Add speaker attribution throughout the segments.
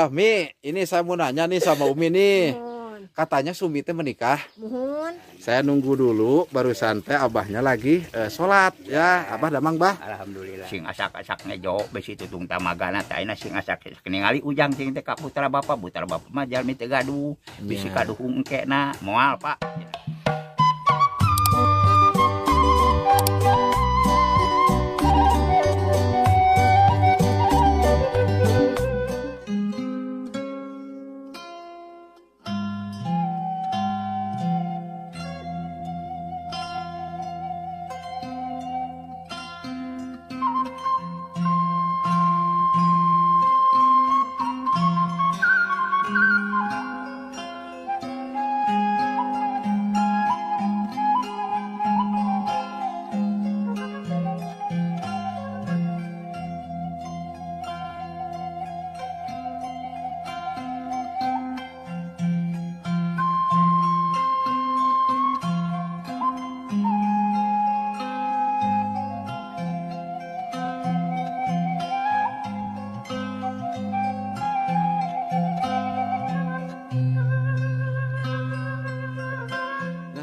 Speaker 1: Mi, ini saya mau nanya nih sama Umi nih.
Speaker 2: Mohon.
Speaker 1: Katanya Sumi teh menikah.
Speaker 2: Mohon.
Speaker 1: Saya nunggu dulu, barusan teh abahnya lagi sholat ya. Abah damang bah.
Speaker 3: Alhamdulillah. Sing asak-asak ngejo besi tutung tamagana teh ayeuna sing asak ningali ujang sing teh ka putra bapak mah jalmi teh gaduh. Bisi gaduh engkena moal Pak.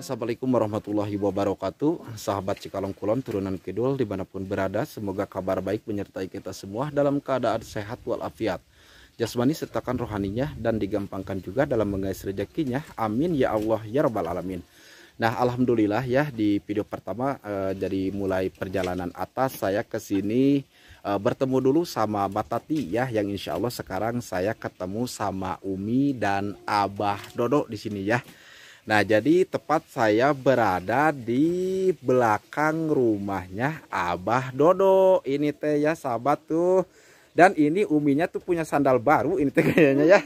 Speaker 1: Assalamualaikum warahmatullahi wabarakatuh. Sahabat Cikalong Kulon turunan Kidul dimanapun berada, semoga kabar baik menyertai kita semua dalam keadaan sehat walafiat jasmani sertakan rohaninya dan digampangkan juga dalam mengais rezekinya. Amin ya Allah ya rabbal alamin. Nah, alhamdulillah ya, di video pertama dari mulai perjalanan atas saya ke sini bertemu dulu sama Mbak Tati ya, yang insya Allah sekarang saya ketemu sama Umi dan Abah Dodo di sini ya. Nah, jadi tepat saya berada di belakang rumahnya Abah Dodo. Ini teh ya sahabat tuh. Dan ini Uminya tuh punya sandal baru ini teh kayaknya ya.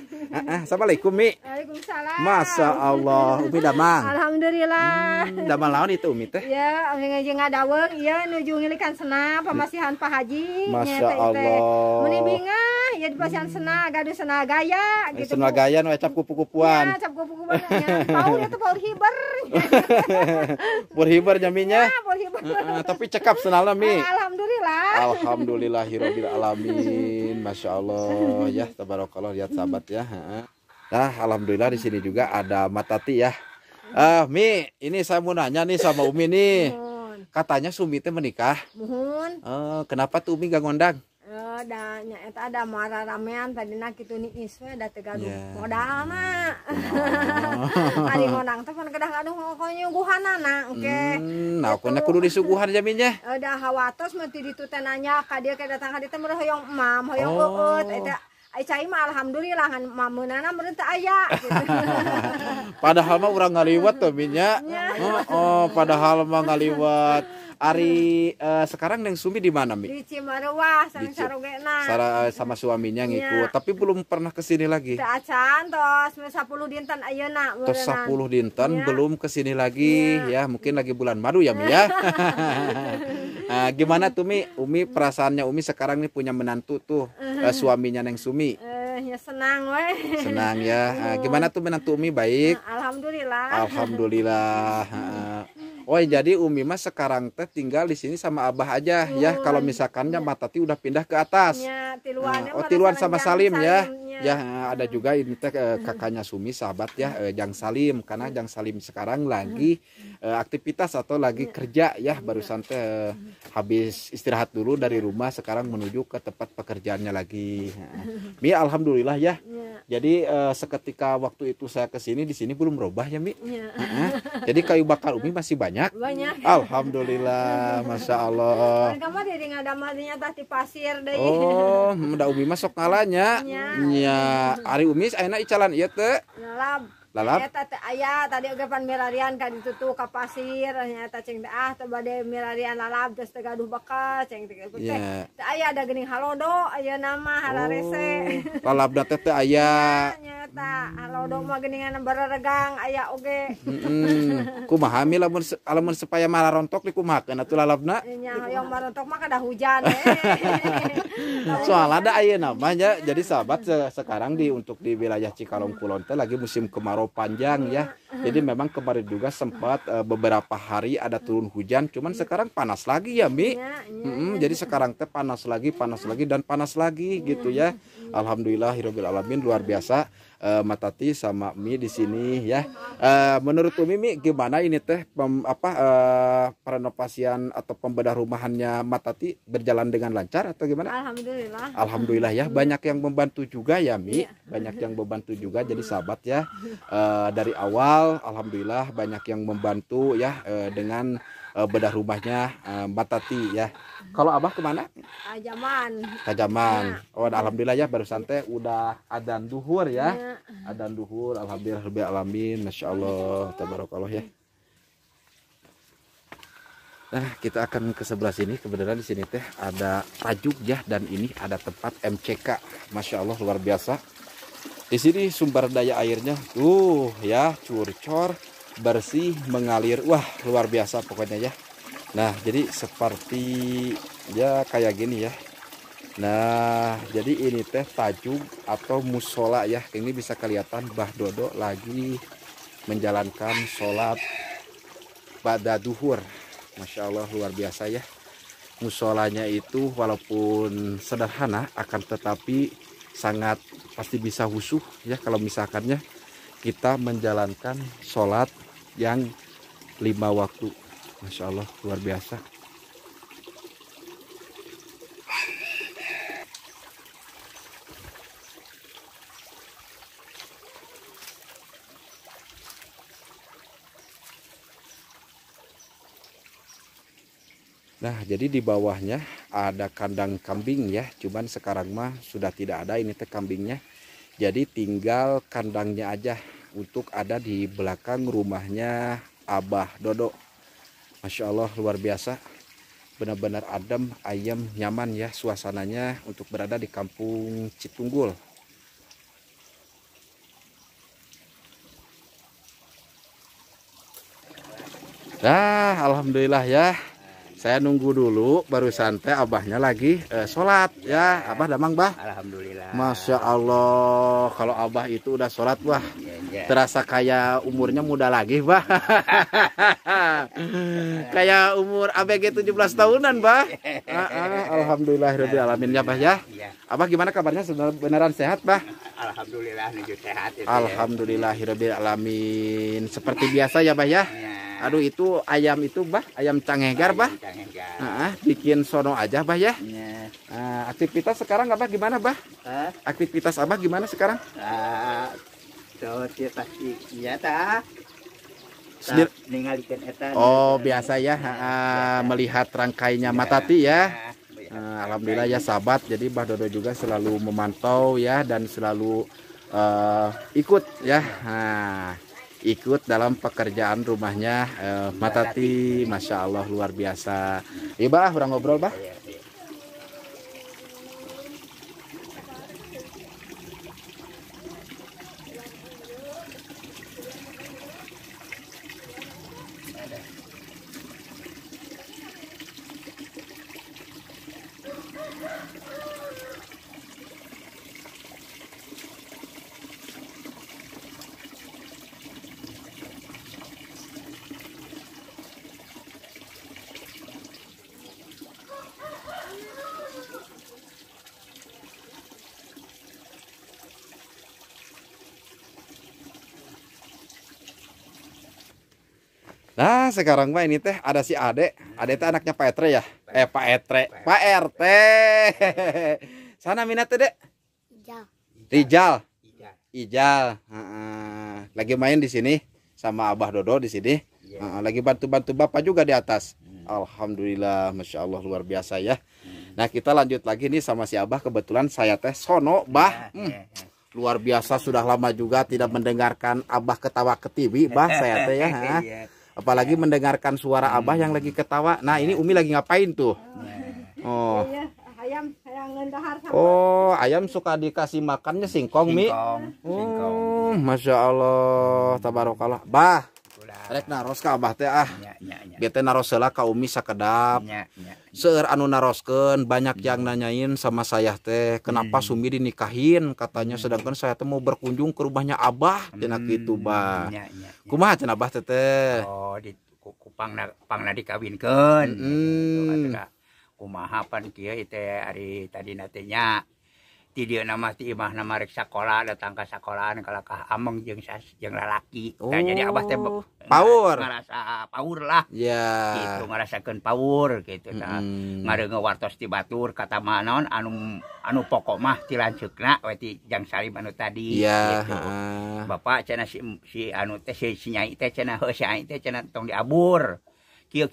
Speaker 1: Assalamualaikum Mi.
Speaker 2: Waalaikumsalam.
Speaker 1: Masya Allah, Umi damang.
Speaker 2: Alhamdulillah.
Speaker 1: Damang lawan itu Umi teh.
Speaker 2: Ya, ngajeng ngadaweng ieu nuju ngilikan sena pamasihan Pak Haji.
Speaker 1: Masya Allah.
Speaker 2: Muni bingah ya di pasihan sena gaduh sena gaya gitu.
Speaker 1: Sena gaya nu ecap kupu-kupuan.
Speaker 2: Ya, cap kupu-kupuan nya. Paul itu Paul hiber.
Speaker 1: Pur hiber nyaminya.
Speaker 2: Ya, Paul hiber.
Speaker 1: Tapi cekap senalna Mi.
Speaker 2: Alhamdulillah.
Speaker 1: Alhamdulillahirabbil alamin. Masya Allah ya, tabarakallah, lihat sahabat ya. Nah, alhamdulillah di sini juga ada Matati ya. Mi, ini saya mau nanya nih sama Umi nih.
Speaker 2: Mohon.
Speaker 1: Katanya Sumi teh menikah.
Speaker 2: Mohon.
Speaker 1: Kenapa tuh Umi gak ngondang?
Speaker 2: Da nya eta ada muara ramean tadina kitu ni iswe da teu gaduh
Speaker 1: Yeah.
Speaker 2: modalna. Ari ngondang teh pan kedah gaduh nyuguhanana engke.
Speaker 1: Nah, kena kudu disuguhan jaminnya.
Speaker 2: Da hawatos meuti ditu teh nanya ka dieu ke datang ka dieu teh meureun hoyong emam, hoyong eueut eta. Ai cai mah alhamdulillah ngan mameunana meureun teu aya gitu.
Speaker 1: Padahal mah urang ngaliwat tuh minya. Padahal mah ngaliwat. Ari sekarang Neng Sumi di mana Mi?
Speaker 2: Di Cimareuah sareng sarogena.
Speaker 1: Sama suaminya ngikut, tapi belum pernah kesini lagi.
Speaker 2: Teu acan tos 10 dinten ayeuna
Speaker 1: Tos 10 dinten
Speaker 2: Ya.
Speaker 1: belum kesini lagi ya, mungkin lagi bulan madu ya Mi ya. Nah, gimana tuh Mi? Umi perasaannya Umi sekarang nih punya menantu tuh, suaminya Neng Sumi.
Speaker 2: Ya senang we.
Speaker 1: Senang ya. Gimana tuh menantu Umi, baik?
Speaker 2: Alhamdulillah.
Speaker 1: Alhamdulillah. Oh, jadi Umi mah sekarang teh tinggal di sini sama Abah aja ya. Kalau misalkannya Matati udah pindah ke atas.
Speaker 2: Ya, tiluannya
Speaker 1: Tiluan sama Salim ya.
Speaker 2: Salimnya.
Speaker 1: Ya, ada juga ini teh kakaknya Sumi sahabat ya, Jang Salim, karena Jang Salim sekarang lagi aktivitas atau lagi kerja ya, barusan teh habis istirahat dulu dari rumah, sekarang menuju ke tempat pekerjaannya lagi. Mi, alhamdulillah ya. Jadi seketika waktu itu saya ke sini, di sini belum berubah ya Mi.
Speaker 2: Ya.
Speaker 1: Jadi kayu bakar Umi masih banyak.
Speaker 2: Banyak.
Speaker 1: Alhamdulillah, masya Allah.
Speaker 2: Kamu dari ngadamanya tah di pasir deui.
Speaker 1: Oh, mudah Umi masuk ngalanya. Ya, Ari Umi ayeuna icalan ieu teh. Lalap.
Speaker 2: Eta teh aya tadi oge pan milarian ka ditutu ka pasir nya eta ceng teh teu bade milarian lalap geus teh gaduh bekas ceng teh.
Speaker 1: Yeah.
Speaker 2: Teh aya ada geuning halodo ayeuna mah halarese.
Speaker 1: Lalapna teh aya.
Speaker 2: eta halo dong mah geuningan bareregang aya oge.
Speaker 1: Kumaha mi lamun supaya malah rontok di kumahakeun atuh lalapna.
Speaker 2: Nya hoyong barontok mah kada hujan
Speaker 1: Soal ada ayeuna mah nya jadi sahabat sekarang untuk di wilayah Cikalong Kulon teh lagi musim kemarau panjang ya. Jadi memang kemarin juga sempat beberapa hari ada turun hujan, cuman sekarang panas lagi ya Mi. Jadi sekarang teh panas lagi dan panas lagi gitu ya. Alhamdulillahirabbil alamin, luar biasa Matati sama Mi di sini ya. Menurut Umi Mi gimana ini teh renovasian atau pembedah rumahannya Matati berjalan dengan lancar atau gimana?
Speaker 2: Alhamdulillah.
Speaker 1: Alhamdulillah ya, banyak yang membantu juga ya Mi. Banyak yang membantu juga jadi sahabat ya. Dari awal alhamdulillah banyak yang membantu ya dengan bedah rumahnya Matati ya. Kalau Abah kemana? Kajaman. Oh alhamdulillah ya, barusan teh udah adzan duhur ya. Adzan duhur, alhamdulillah rabbil alamin, masyaallah tabarakallah ya. Nah, kita akan ke sebelah sini. Kebetulan di sini teh ada tajuk ya, dan ini ada tempat MCK. Masya Allah luar biasa. Di sini sumber daya airnya tuh ya, curcor, bersih, mengalir. Wah, luar biasa pokoknya ya. Nah, jadi seperti ya kayak gini ya. Nah, jadi ini teh tajuk atau musola ya. Ini bisa kelihatan Mbah Dodo lagi menjalankan sholat pada duhur. Masya Allah luar biasa ya. Musolanya itu walaupun sederhana akan tetapi sangat pasti bisa khusyuk ya kalau misalkannya kita menjalankan sholat yang 5 waktu. Masya Allah luar biasa. Nah, jadi di bawahnya ada kandang kambing ya. Cuman sekarang mah sudah tidak ada ini teh kambingnya. Jadi tinggal kandangnya aja untuk ada di belakang rumahnya Abah Dodo. Masya Allah luar biasa. Benar-benar adem, ayam, nyaman ya suasananya untuk berada di kampung Citunggul. Nah, alhamdulillah ya. Saya nunggu dulu, barusan teh Abahnya lagi sholat ya. Abah damang Bah.
Speaker 3: Alhamdulillah.
Speaker 1: Masya Allah, kalau Abah itu udah sholat wah, terasa kayak umurnya muda lagi Bah. Kayak umur ABG 17 tahunan Bah. Alhamdulillahirabbil alamin ya Bah ya. Abah gimana kabarnya, beneran sehat Bah?
Speaker 3: Alhamdulillah menuju sehat itu.
Speaker 1: Alhamdulillahirabbil alamin. Seperti biasa ya Bah ya. Aduh itu ayam itu Bah, ayam cangegar Bah. Bikin sono aja Bah ya. Aktivitas sekarang Abah gimana Bah? Aktivitas Abah gimana sekarang? Oh biasa ya, melihat rangkainya Matati ya. Alhamdulillah ya sahabat. Jadi Mbah Dodo juga selalu memantau ya, dan selalu ikut ya. Ikut dalam pekerjaan rumahnya Matati. Masya Allah luar biasa. Iya Bah, orang ngobrol Bah. Nah sekarang mah ini teh ada si Ade. Ade teh anaknya Pak Etre ya. Pak Etre, Pak RT. Sana minat Dek? Rijal. Ijal. Lagi main di sini sama Abah Dodo di sini. Lagi bantu-bantu Bapak juga di atas. Alhamdulillah, Masya Allah luar biasa ya. Nah kita lanjut lagi nih sama si Abah. Kebetulan saya teh sono Bah. Luar biasa, sudah lama juga tidak mendengarkan Abah ketawa ke TV Bah saya teh ya. Apalagi mendengarkan suara Abah yang lagi ketawa. Nah ini Umi lagi ngapain tuh? Oh,
Speaker 2: ayam yang ngendahar sama.
Speaker 1: Oh, ayam suka dikasih makannya singkong, Mi.
Speaker 3: Singkong.
Speaker 1: Masya Allah, tabarakallah. Bah, rek naros ka abah teh ah.
Speaker 3: Nya.
Speaker 1: Bete naros heula ka Umi sakedap.
Speaker 3: Nya.
Speaker 1: Seueur anu naroskeun banyak yang nanyain sama saya teh, kenapa Sumi dinikahin? Katanya sedangkan saya teh mau berkunjung ke rumahnya Abah, cenah kitu, Bah.
Speaker 3: Nya.
Speaker 1: Kumaha cenah Abah teh?
Speaker 3: Oh, di pangna dikawinkeun. Atuh kumaha pan kieu teh ari tadi nya ti dieu nama ti imah nama rek sakola datang ka sekolahan kalakah ameng jeung lalaki. Nah, jadi abah teh
Speaker 1: power.
Speaker 3: Ngarasa power lah.
Speaker 1: Ya.
Speaker 3: Gitu ngarasakeun power gitu tah. Ngareungeun wartos ti batur kata mah naon anu pokok mah ti lanceukna we ti Jang Salim anu tadi
Speaker 1: ya,
Speaker 3: gitu. Bapak cenah si anu teh si nyai teh cenah heuh si nyai teh cenah tong diabur. Kieu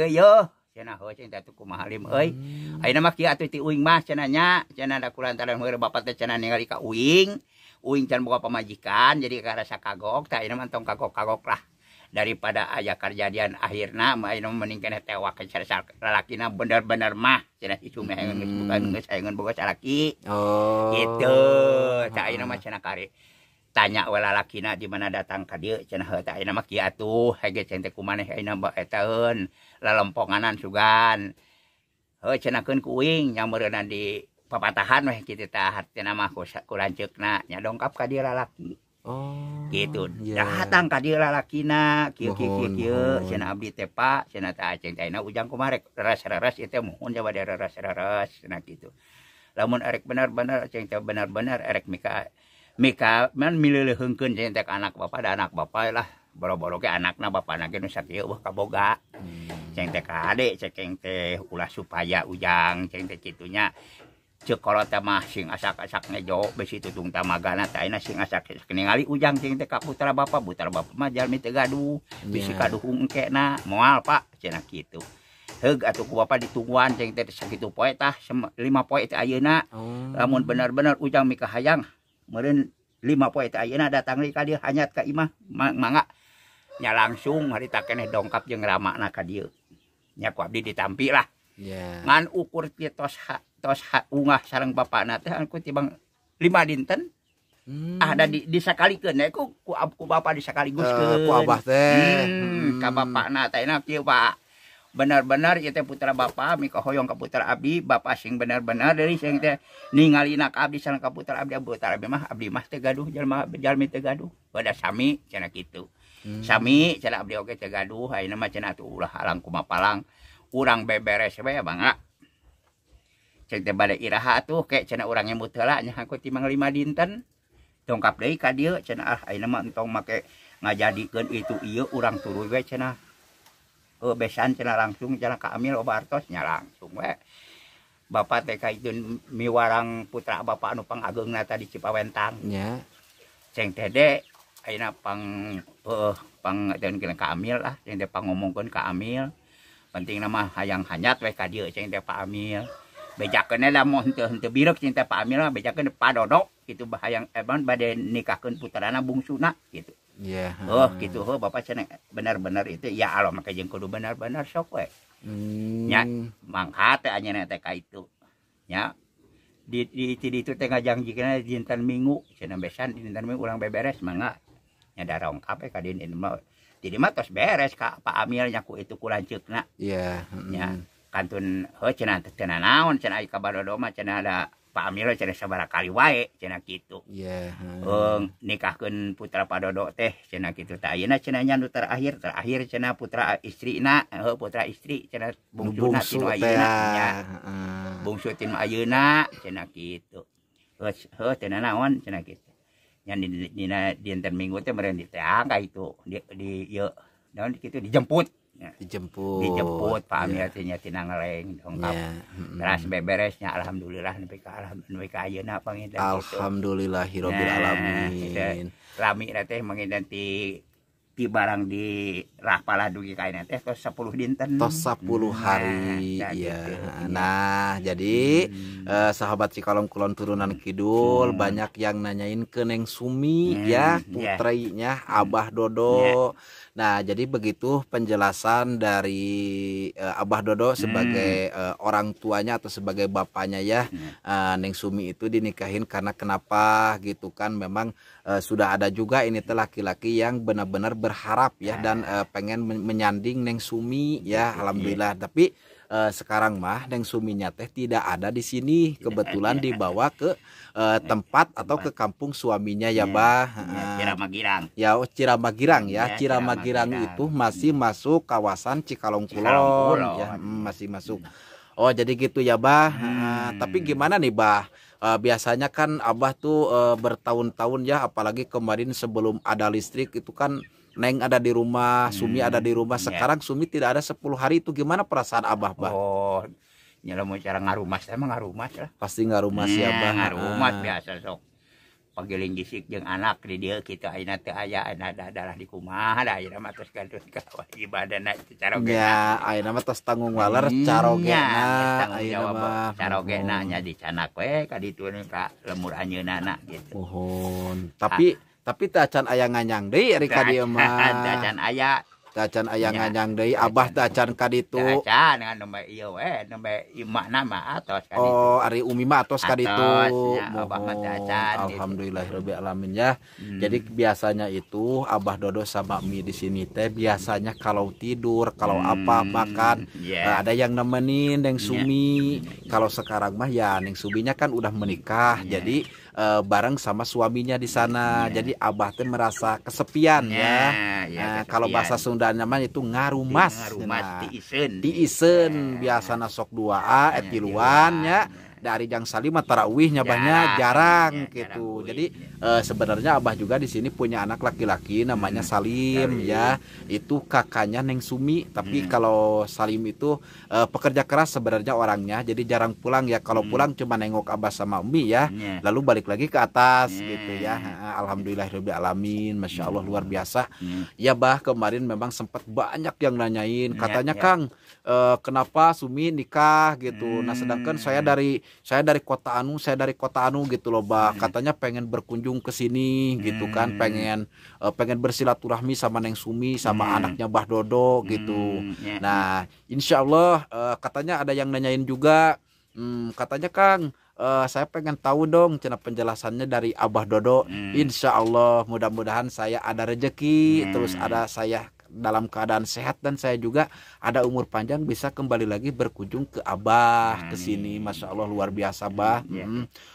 Speaker 3: yo. Cenah heuh cenah teh kumaha lim euy. Ayeuna mah kieu atuh ti uing mah cenah nya, cenah da kulantaran meureun bapak teh cenah ningali ka uing. Uing can boga pamajikan jadi karasa kagok, tah ayeuna mah tong kagok-kagok lah. Daripada aya kejadian akhirna mah ayeuna mending keneh tewak ke lalakina bener-bener mah cenah isu mah bukan geus ayeuna boga salaki.
Speaker 1: Oh.
Speaker 3: Gitu. Tah ayeuna mah cenah kari tanya we lalakina di mana datang ka dieu cenah heuh tah ayeuna mah kieu atuh hege cenah teh kumaneh ayeuna etaeun lalomponganan sugan. Heuh cenahkeun ku uing nya meureunan di papatahan weh kitu tah hartina mah ku lanceukna nya dongkap ka dieu lalaki.
Speaker 1: Oh.
Speaker 3: Gitu.
Speaker 1: Yeah.
Speaker 3: Datang ka dieu lalakina kieu cenah abdi teh Pak cenah teh aceng teh ayeuna ujang kumaha rek reres-reres ieu teh mohon coba reres-reres cenah kitu. Lamun arek bener-bener aceng teh bener-bener arek Mika man mileuleungkeun cenah teh anak bapak da anak bapak lah boro-boro ge anakna bapana ge nu sakieu eueuh kaboga. Cenah teh ka ade cekeng teh ulah supaya ujang cenah teh kitu nya. Ceuk kolot teh mah sing asak-asak ngejo besi tutung tamagana teh ayeuna sing asak ningali ujang cenah teh ka putra bapak mah jalmi teu gaduh. Bisi kaduh engkena moal Pak cenah kitu. Heug atuh ku bapak ditungguan cenah teh sakitu poe tah 5 poe teh ayeuna. Lamun bener-bener ujang mika hayang meureun 5 poe teh ayeuna datang deui ka dieu hanyat ka imah mangga nya langsung harita keneh dongkap jeung ramana ka dieu nya ku abdi ditampi lah ngan ukur ti tos ungah sareng bapana teh ku tibang 5 dinten ada disakalikeun ku bapak disakaliguskeun
Speaker 1: ku abah teh
Speaker 3: ka bapana teh na kieu Pak benar-benar ieu teh putra bapak mika hoyong ka putra abdi bapak sing benar-benar dari sing teh ningalina ka abdi sareng ka putra abdi putra abdi mah teh gaduh jalmi teh gaduh pada sami cenah kitu sami cenah abdi oge teh gaduh ayeuna mah cenah atuh ulah halang kumapalang urang beberes we bangga cek teh bade iraha atuh ke cenah urang nyambut heula nya aku timang 5 dinten dongkap deui ka dieu cenah ayeuna mah entong make ngajadikeun itu ieu urang tuluy we cenah besan cenah langsung cenah ka Amil oba artos nya langsung we bapak teh kaitun miwarang putra bapak anu pangageungna tadi Cipawentang
Speaker 1: nya
Speaker 3: ceng teh de ayeuna pang ka Amil lah ceng teh pangomongkeun ka Amil pentingna mah hayang hanyat we ka dieu ceng teh Pak Amil bejakeun lamun henteu birek ceng teh Pak Amil mah bejakeun Padodo kitu hayang bade nikahkeun putrana bungsuna gitu.
Speaker 1: Yeah.
Speaker 3: Oh gitu bapak cenah benar-benar itu ya Allah maka jeung kudu benar-benar sok we. Nya mangkat teh anjeunna teh ka itu. Nya di itu teh ngajangjikeun dinten Minggu cenah besan dinten Minggu urang beberes mangga. Nya darongkap ka dieu mah. Jadi mah tos beres ka Pak Amil nya ku itu ku lanceukna.
Speaker 1: Iya.
Speaker 3: Nya kantun heuh cenah teh naon cenah ai ka Badodo mah cenah ada Pak Amil cenah sabaraha kali wae cenah kitu.
Speaker 1: Iya.
Speaker 3: Nikahkeun putra Padodo teh cenah kitu teh ayeuna cenah nya nu terakhir cenah putra istrina putra istri cenah bungsuna tinu ayeuna nya. Bungsu tinu ayeuna cenah kitu. Heuh teh naon cenah kitu. Nya dina dinten Minggu teh meureun diteang ka itu di ieu naon kitu dijemput. Dijemput Pak Amil teh nya tina ngeleng dongkap. Terus beberesnya alhamdulillah nepi ka ayeuna panginten
Speaker 1: alhamdulillahirabbil alamin.
Speaker 3: Rami teh manginten ti ti barang di rapala dugi kaina teh tos 10 dinten.
Speaker 1: Tos 10 hari.
Speaker 3: Nah,
Speaker 1: Iya.
Speaker 3: gitu.
Speaker 1: Nah, jadi sahabat Cikalong Kulon turunan Kidul banyak yang nanyain ke Neng Sumi ya, putrinya Abah Dodo. Nah, jadi begitu penjelasan dari Abah Dodo sebagai orang tuanya atau sebagai bapaknya ya. Neng Sumi itu dinikahin karena kenapa gitu kan, memang sudah ada juga ini teh laki-laki yang benar-benar berharap ya dan pengen menyanding Neng Sumi ya, alhamdulillah. Tapi sekarang mah Neng Suminya teh tidak ada di sini, kebetulan dibawa ke tempat atau ke kampung suaminya ya, Bah.
Speaker 3: Ciramagirang.
Speaker 1: Ya, Ciramagirang ya.
Speaker 3: Ya,
Speaker 1: Ciramagirang itu masih masuk kawasan Cikalong Kulon ya, masih masuk. Oh, jadi gitu ya, Bah. Tapi gimana nih, Bah? Biasanya kan Abah tuh bertahun-tahun ya, apalagi kemarin sebelum ada listrik itu kan Neng ada di rumah, Sumi ada di rumah. Sekarang Sumi tidak ada 10 hari, itu gimana perasaan Abah, Bah?
Speaker 3: Oh, nyala mau cara ngarumas emang ngarumas lah.
Speaker 1: Pasti ngarumas ya, Bah.
Speaker 3: Ngarumas biasa sok. Pagiling gisik jeung anak di dia kita ayeuna teu aya adalah di kumaha da ayeuna mah tos gadun ka ibadahna itu carogena.
Speaker 1: Ya, ayeuna mah tos tanggung waler carogena.
Speaker 3: Ayeuna mah carogena nya di canak we ka ditu ka lemur anjeunana gitu.
Speaker 1: Pohon. Tapi teh acan aya nganyang deui ari ka dieu mah.
Speaker 3: Acan aya.
Speaker 1: Acan aya nganyang deui, Abah teh acan ka ditu.
Speaker 3: Acan ngan nembe ieu we, nembe imahna mah atos ka ditu.
Speaker 1: Oh, ari umi mah atos ka ditu.
Speaker 3: Abah mah acan.
Speaker 1: Alhamdulillahirabbil alamin ya. Jadi biasanya itu Abah Dodo sama Mi di sini teh biasanya kalau tidur, kalau apa makan ada yang nemenin Neng Sumi. Kalau sekarang mah ya Neng Suminya kan udah menikah, jadi bareng sama suaminya di sana. Jadi Abah teh merasa kesepian ya. Kalau bahasa Sunda namanya itu ngarumas. Tiisen biasana sok 2A etiluan ya. Dari Jang Salim tarawihnya banyak jarang gitu. Jadi sebenarnya Abah juga di sini punya anak laki-laki namanya Salim ya. Itu kakaknya Neng Sumi. Tapi kalau Salim itu pekerja keras sebenarnya orangnya. Jadi jarang pulang ya. Kalau pulang cuma nengok Abah sama Umi ya. Lalu balik lagi ke atas gitu ya. Alhamdulillahirabbil alamin. Masya Allah luar biasa. Ya, Bah, kemarin memang sempat banyak yang nanyain. Katanya Kang, kenapa Sumi nikah gitu. Nah, sedangkan saya dari kota anu gitu loh, Bah. Katanya pengen berkunjung ke sini gitu kan, pengen bersilaturahmi sama Neng Sumi sama anaknya Bah Dodo gitu. Nah, insya Allah katanya ada yang nanyain juga, katanya Kang, saya pengen tahu dong cina penjelasannya dari Abah Dodo. Insya Allah mudah-mudahan saya ada rezeki, terus ada saya dalam keadaan sehat dan saya juga ada umur panjang bisa kembali lagi berkunjung ke Abah ke sini. Masya Allah luar biasa, Bah.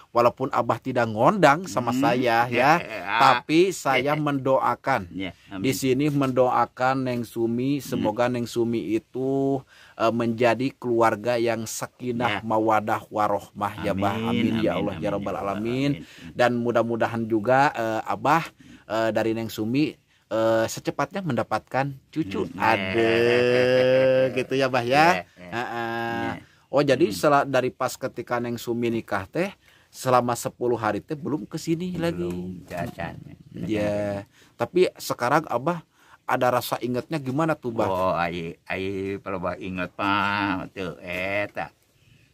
Speaker 1: Walaupun Abah tidak ngondang sama saya ya, tapi saya mendoakan di sini, mendoakan Neng Sumi, semoga Neng Sumi itu menjadi keluarga yang sakinah mawadah warohmah ya, Bah. Amin ya Allah ya rabbal alamin. Dan mudah-mudahan juga Abah dari Neng Sumi secepatnya mendapatkan cucu. Ada gitu ya, Bah ya. Oh, jadi dari pas ketika Neng Sumi nikah teh selama 10 hari teh belum kesini lagi. Ya, tapi sekarang Abah ada rasa ingatnya gimana tuh, Bah?
Speaker 3: Oh, ai kalau bah inget mah teu eta.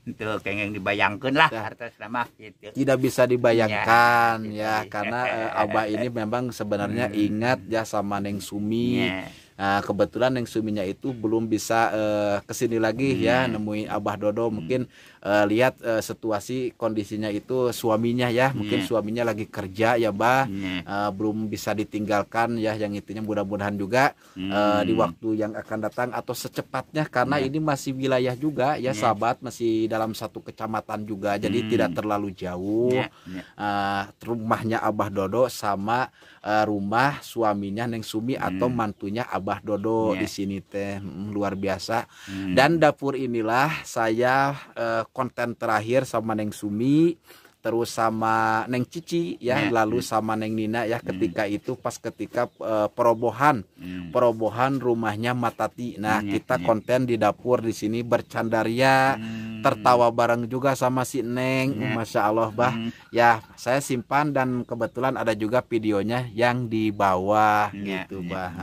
Speaker 3: Itu kayak yang dibayangkan lah hartos nama gitu.
Speaker 1: Tidak bisa dibayangkan ya, karena Abah ini memang sebenarnya ingat ya sama Neng Sumi. Nah, kebetulan Neng Suminya itu belum bisa kesini lagi ya, nemuin Abah Dodo. Mungkin lihat situasi kondisinya itu suaminya ya, mungkin suaminya lagi kerja ya, Bah. Belum bisa ditinggalkan ya, yang itunya mudah-mudahan juga di waktu yang akan datang atau secepatnya, karena ini masih wilayah juga ya, sahabat, masih dalam satu kecamatan juga, jadi tidak terlalu jauh. Rumahnya Abah Dodo sama rumah suaminya Neng Sumi atau mantunya Abah Dodo di sini teh luar biasa. Dan dapur inilah saya konten terakhir sama Neng Sumi. terus sama Neng Cici ya, lalu sama Neng Nina ya, ketika itu pas ketika perobohan rumahnya Matati. Nah, kita konten di dapur di sini bercandaria, tertawa bareng juga sama si Neng. Masya Allah bah, ya saya simpan dan kebetulan ada juga videonya yang di bawah gitu bah.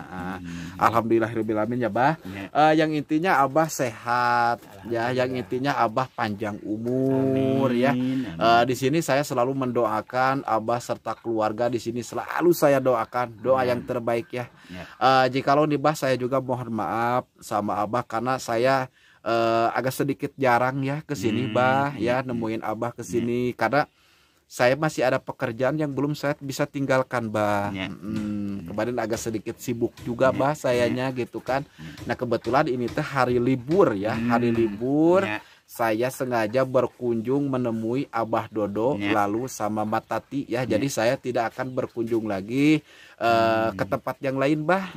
Speaker 1: Alhamdulillahirabbil alamin ya bah. Yang intinya Abah sehat ya, yang intinya Abah panjang umur ya. Di sini saya selalu mendoakan Abah serta keluarga di sini, selalu saya doakan doa yang terbaik ya. Jikalau nih bah, saya juga mohon maaf sama Abah karena saya agak sedikit jarang ya ke sini bah ya, nemuin Abah ke sini karena saya masih ada pekerjaan yang belum saya bisa tinggalkan bah. Kemarin agak sedikit sibuk juga bah sayanya gitu kan. Nah kebetulan ini teh hari libur ya, hari libur. Saya sengaja berkunjung menemui Abah Dodo lalu sama Matati ya. Jadi saya tidak akan berkunjung lagi ke tempat yang lain bah,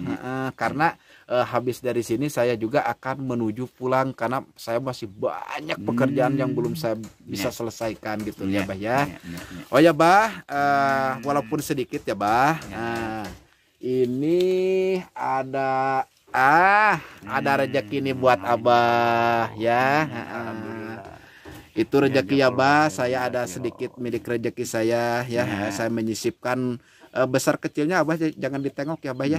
Speaker 1: karena habis dari sini saya juga akan menuju pulang karena saya masih banyak pekerjaan yang belum saya bisa selesaikan gitu ya bah ya. Oh ya bah, walaupun sedikit ya bah. Ini ada rezeki nih buat Abah ya. Itu rezeki ya bah, saya ada sedikit milik rezeki saya ya. Saya menyisipkan besar kecilnya Abah jangan ditengok ya bah ya.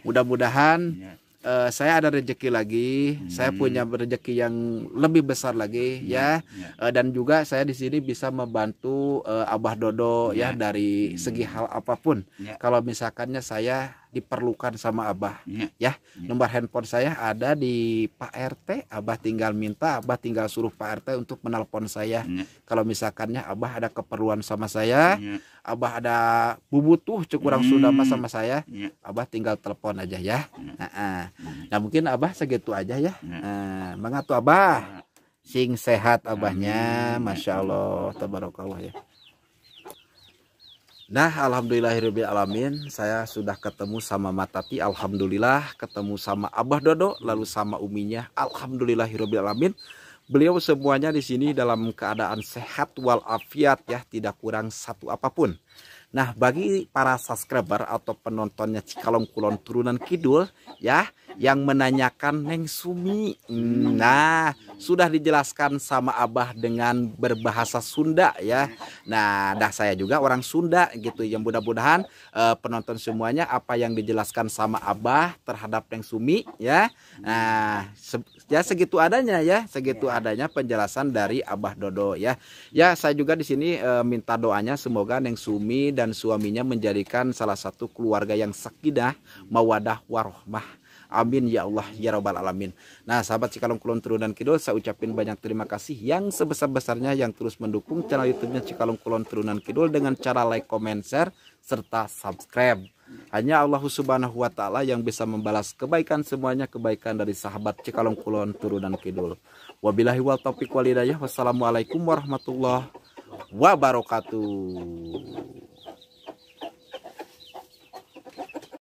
Speaker 1: Mudah-mudahan saya ada rezeki lagi, saya punya rezeki yang lebih besar lagi ya. Dan juga saya di sini bisa membantu Abah Dodo ya dari segi hal apapun. Kalau misalkannya saya diperlukan sama Abah ya, nomor handphone saya ada di Pak RT. Abah tinggal minta, Abah tinggal suruh Pak RT untuk menelpon saya. Kalau misalkannya Abah ada keperluan sama saya, Abah ada bubutuh kurang sudah sama saya, Abah tinggal telepon aja ya. Nah mungkin Abah segitu aja ya. Mangatu Abah, sing sehat Abahnya, Masya Allah, tabarakallah ya. Nah alhamdulillahirabbil alamin, saya sudah ketemu sama Matati, alhamdulillah, ketemu sama Abah Dodo, lalu sama uminya, alhamdulillahirabbil alamin. Beliau semuanya di sini dalam keadaan sehat walafiat ya, tidak kurang satu apapun. Nah bagi para subscriber atau penontonnya Cikalong Kulon Turunan Kidul ya, yang menanyakan Neng Sumi, nah sudah dijelaskan sama Abah dengan berbahasa Sunda ya. Nah saya juga orang Sunda gitu. Yang mudah-mudahan penonton semuanya apa yang dijelaskan sama Abah terhadap Neng Sumi ya. Nah ya segitu adanya ya, segitu adanya penjelasan dari Abah Dodo ya. Ya saya juga di sini minta doanya semoga Neng Sumi dan suaminya menjadikan salah satu keluarga yang sakinah, mawadah, warohmah. Amin ya Allah ya rabbal alamin. Nah sahabat Cikalong Kulon Turunan Kidul, saya ucapin banyak terima kasih yang sebesar-besarnya yang terus mendukung channel YouTube-nya Cikalong Kulon Turunan Kidul dengan cara like, comment, share, serta subscribe. Hanya Allah Subhanahu wa Ta'ala yang bisa membalas kebaikan semuanya, kebaikan dari sahabat Cikalong Kulon Turunan Kidul. Wabillahi wal taufiq wal hidayah. Wassalamualaikum warahmatullahi wabarakatuh.